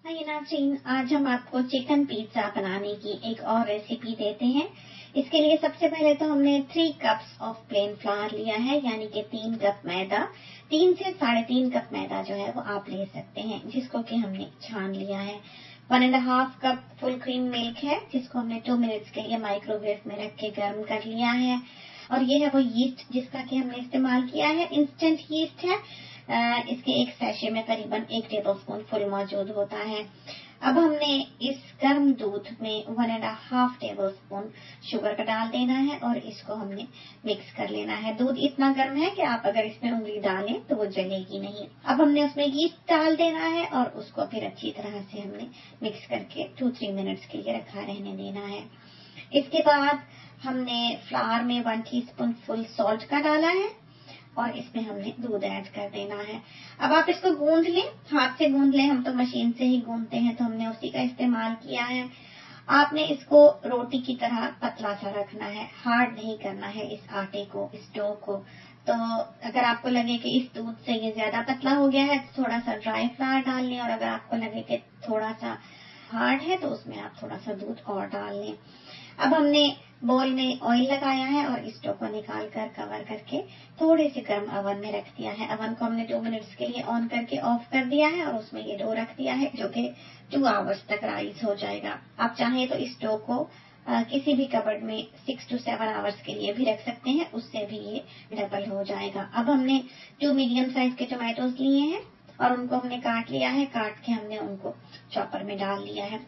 हाय नाज़रीन, आज हम आपको चिकन पिज्जा बनाने की एक और रेसिपी देते हैं। इसके लिए सबसे पहले तो हमने 3 कप्स ऑफ प्लेन फ्लावर लिया है, यानी कि 3 कप मैदा। 3 से 3.5 कप मैदा जो है वो आप ले सकते हैं, जिसको कि हमने छान लिया है। 1.5 कप फुल क्रीम मिल्क है, जिसको हमने 2 मिनट्स के लिए माइक्रोवेव में रख के गर्म कर लिया है। और ये है वो यीस्ट जिसका कि हमने इस्तेमाल किया है, इंस्टेंट यीस्ट है। इसके एक सैशे में करीबन 1 टेबलस्पून फुल मौजूद होता है। अब हमने इस गर्म दूध में 1.5 टेबलस्पून शुगर का डाल देना है और इसको हमने मिक्स कर लेना है। दूध इतना गर्म है कि आप अगर इसमें उंगली डालें तो वो जलेगी नहीं। अब हमने उसमें यीस्ट डाल देना है और उसको फिर अच्छी तरह से हमने मिक्स करके 2-3 मिनट्स के लिए रखा रहने देना है। इसके बाद हमने फ्लावर में 1 टीस्पून फुल सॉल्ट का डाला है और इसमें हमने दूध ऐड कर देना है। अब आप इसको गूंद लें, हाथ से गूंद लें, हम तो मशीन से ही गूंदते हैं तो हमने उसी का इस्तेमाल किया है। आपने इसको रोटी की तरह पतला सा रखना है, हार्ड नहीं करना है इस आटे को, इस डो को। तो अगर आपको लगे कि इस दूध से ये ज्यादा पतला हो गया है तो थोड़ा सा ड्राई फ्लावर डाल लें, और अगर आपको लगे कि थोड़ा सा हार्ड है तो उसमें आप थोड़ा सा दूध और डाल लें। अब हमने बोल में ऑयल लगाया है और इस डो को निकाल कर कवर करके थोड़े से गर्म ओवन में रख दिया है। ओवन को हमने 2 मिनट्स के लिए ऑन करके ऑफ कर दिया है और उसमें ये डो रख दिया है, जो कि 2 आवर्स तक राइज हो जाएगा। आप चाहें तो इस डो को किसी भी कबर्ड में 6 to 7 आवर्स के लिए भी रख सकते हैं, उससे भी ये डबल हो जाएगा। अब हमने 2 मीडियम साइज के टोमेटोज लिए हैं और उनको हमने काट लिया है। काट के हमने उनको चॉपर में डाल लिया है।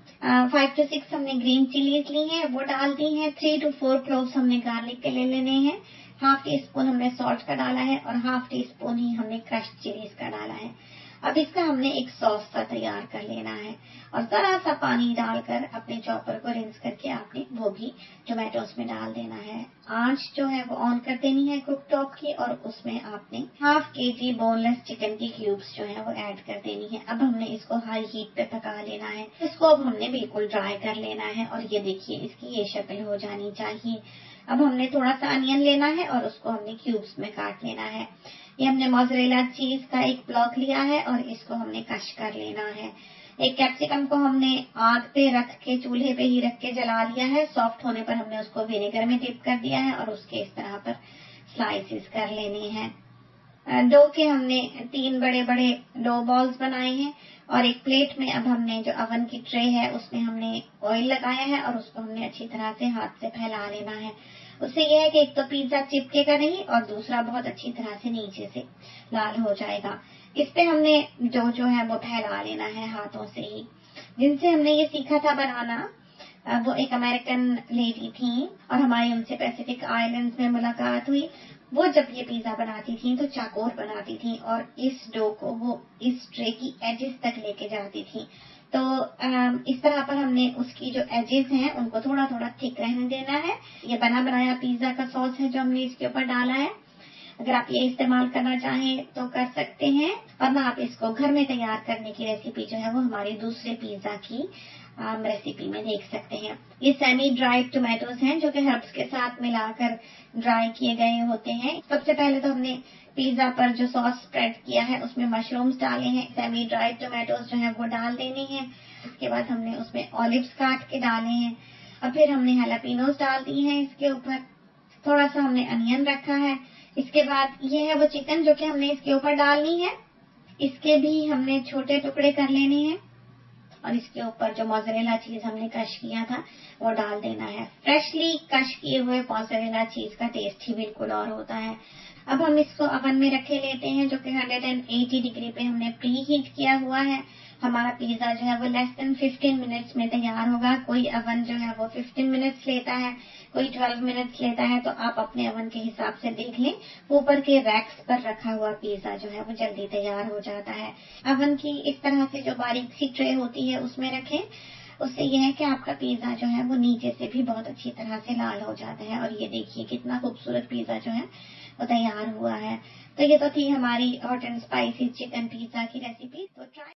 5 to 6 हमने ग्रीन चिलीज ली हैं, वो डाल दी हैं। 3 to 4 क्लोव्स हमने गार्लिक के ले लेने हैं। 1/2 टीस्पून हमने सॉल्ट का डाला है और 1/2 टीस्पून ही हमने क्रश्ड चिलीज का डाला है। अब इसका हमने एक सॉस सा तैयार कर लेना है और जरा सा पानी डालकर अपने चॉपर को रिंस करके आपने वो भी टोमेटोज में डाल देना है। आंच जो है वो ऑन कर देनी है कुक टॉप की, और उसमें आपने 1/2 kg बोनलेस चिकन की क्यूब्स जो है वो ऐड कर देनी है। अब हमने इसको हाई हीट पे पका लेना है। इसको अब हमने बिल्कुल ड्राई कर लेना है और ये देखिए इसकी ये शक्ल हो जानी चाहिए। अब हमने थोड़ा सा अनियन लेना है और उसको हमने क्यूब्स में काट लेना है। ये हमने मोज़रेला चीज का एक ब्लॉक लिया है और इसको हमने कश कर लेना है। एक कैप्सिकम को हमने आग पे रख के, चूल्हे पे ही रख के जला लिया है। सॉफ्ट होने पर हमने उसको विनेगर में डिप कर दिया है और उसके इस तरह पर स्लाइसेस कर लेने हैं। डो के हमने 3 बड़े बड़े डो बॉल्स बनाए हैं और एक प्लेट में अब हमने जो ओवन की ट्रे है उसमें हमने ऑयल लगाया है और उसको हमने अच्छी तरह से हाथ से फैला लेना है। उससे यह है कि एक तो पिज्जा चिपकेगा नहीं और दूसरा बहुत अच्छी तरह से नीचे से लाल हो जाएगा। इस पे हमने जो है वो फैला लेना है हाथों से ही। जिनसे हमने ये सीखा था बनाना, वो एक अमेरिकन लेडी थी और हमारी उनसे पैसिफिक आइलैंड्स में मुलाकात हुई। वो जब ये पिज्जा बनाती थी तो चाकोर बनाती थी और इस डो को वो इस ट्रे की एजेस तक लेके जाती थी। तो इस तरह पर हमने उसकी जो एजेस हैं उनको थोड़ा थोड़ा थिक रहने देना है। ये बना बनाया पिज्जा का सॉस है जो हमने इसके ऊपर डाला है। अगर आप ये इस्तेमाल करना चाहें तो कर सकते हैं, वरना आप इसको घर में तैयार करने की रेसिपी जो है वो हमारी दूसरे पिज्जा की रेसिपी में देख सकते हैं। ये सेमी ड्राइड टोमेटोज हैं जो कि हर्ब्स के साथ मिलाकर ड्राई किए गए होते हैं। सबसे पहले तो हमने पिज्जा पर जो सॉस स्प्रेड किया है उसमें मशरूम्स डाले हैं। सेमी ड्राइड टोमेटोज जो है वो डाल देने हैं। इसके बाद हमने उसमें ऑलिव्स काट के डाले हैं और फिर हमने हैलापिनोज डाल दिए हैं इसके ऊपर। थोड़ा सा हमने अनियन रखा है। इसके बाद ये है वो चिकन जो कि हमने इसके ऊपर डालनी है। इसके भी हमने छोटे टुकड़े कर लेने हैं और इसके ऊपर जो मोज़रेला चीज हमने क्रश किया था वो डाल देना है। फ्रेशली क्रश किए हुए मोज़रेला चीज का टेस्ट ही बिल्कुल और होता है। अब हम इसको ओवन में रखे लेते हैं जो कि 180 डिग्री पे हमने प्री हीट किया हुआ है। हमारा पिज्जा जो है वो लेस देन 15 मिनट्स में तैयार होगा। कोई ओवन जो है वो 15 मिनट्स लेता है, कोई 12 मिनट्स लेता है, तो आप अपने ओवन के हिसाब से देख लें। ऊपर के रैक्स पर रखा हुआ पिज्जा जो है वो जल्दी तैयार हो जाता है। ओवन की इस तरह से जो बारीक सी ट्रे होती है उसमें रखें। उससे यह है कि आपका पिज्जा जो है वो नीचे से भी बहुत अच्छी तरह से लाल हो जाता है। और ये देखिए कितना खूबसूरत पिज्जा जो है वो तैयार हुआ है। तो ये तो थी हमारी hot and spicy chicken pizza की रेसिपी। तो ट्राई